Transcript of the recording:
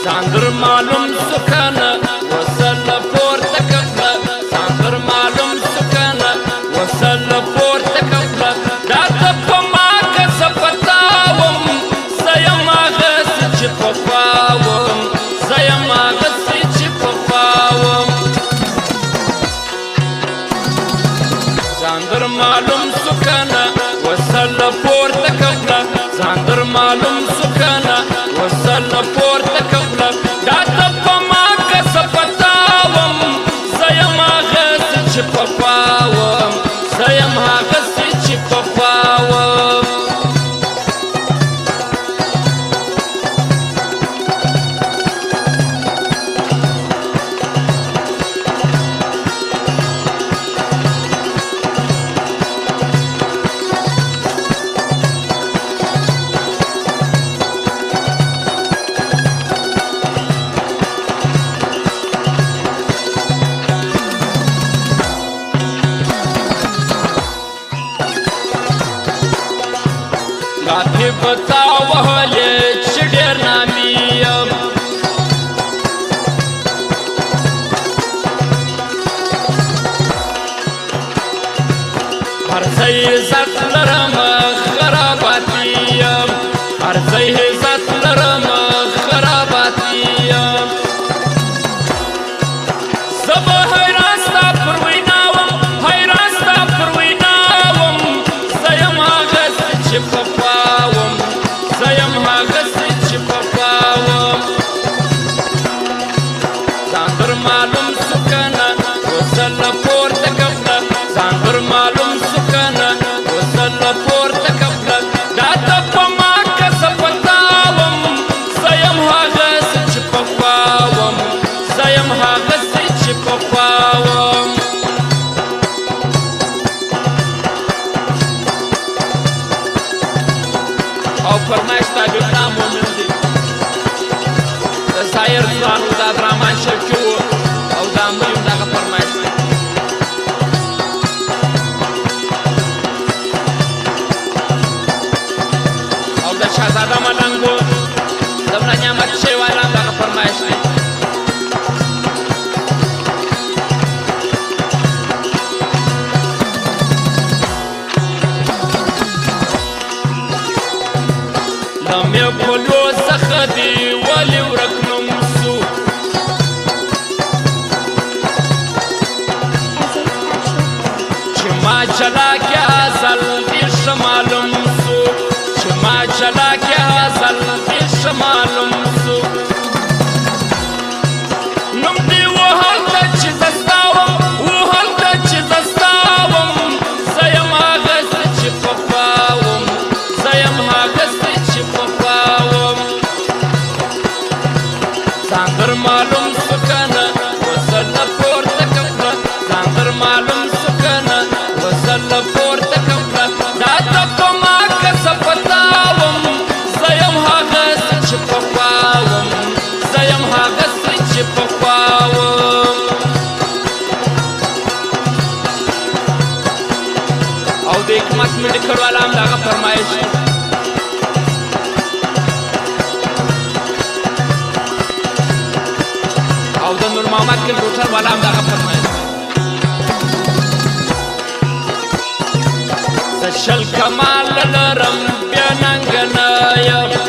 ځان معلوم سکنه وصل پورته کړه ځان معلوم سکنه وصل پورته کړه دا ته په ما کسه پتاوم زه یم هغه څه چې پخوا وم زه یم هغه څه چې پخوا وم ځان معلوم سکنه وصل پورته کړه ځان معلوم سکنه وصل پورته کړه دا ته په ما کسه پتاوم زه یم هغه څه چې پخوا وم زه یم هغه څه چې پخوا وم کافي پتا وهلې چې ډېر نامي یم هر ځای عزت لرم خراباتي یم هر ځای عزت لرم خراباتي یم زه به حیران ستا پر وینا وم حیران ستا پر وینا وم زه یم هغه څه چې پخوا معلوم سکنه وصل پورته کړه ځان معلوم سکنه وصل پورته کړه دا ته په ما کسه پتاوم زه یم هغه څه چې پخوا وم زه یم هغه څه چې پخوا وم او فرمایش تابع دا مومن دی د سایر ځوانو د عبدالرحمن شوقي و او دا مهم دغه فرمایش دی او د شهزاده ملنګ و د ملا نعمت شیوال هم دغه فرمایش دی له مې پلو څخه دې ولې ورک نوم سو چې ما چلا کې ازل ډېر ښه معلوم سو چې ما چلا کې ازل ډېر ښه معلوم سو نوم دې و هلته چې زه ستا وم و هلته چې زه ستا وم زه یم هغه څه چې پخوا وم زه یم هغه څه چې پخوا وم ځان معلوم سکنه وصل پورته کړه ځان معلوم سکنه وصل پورته کړه دا ته په ما کسه پتاوم زه یم هغه څه چې پخوا وم زه یم هغه څه چې پخوا وم او د حکمت میډیکل والا هم دغه فرمایش او د نور محمد کمپیوټر والا هم دغه فرمایش زه شل کمال لرم بیا ننګ نه یم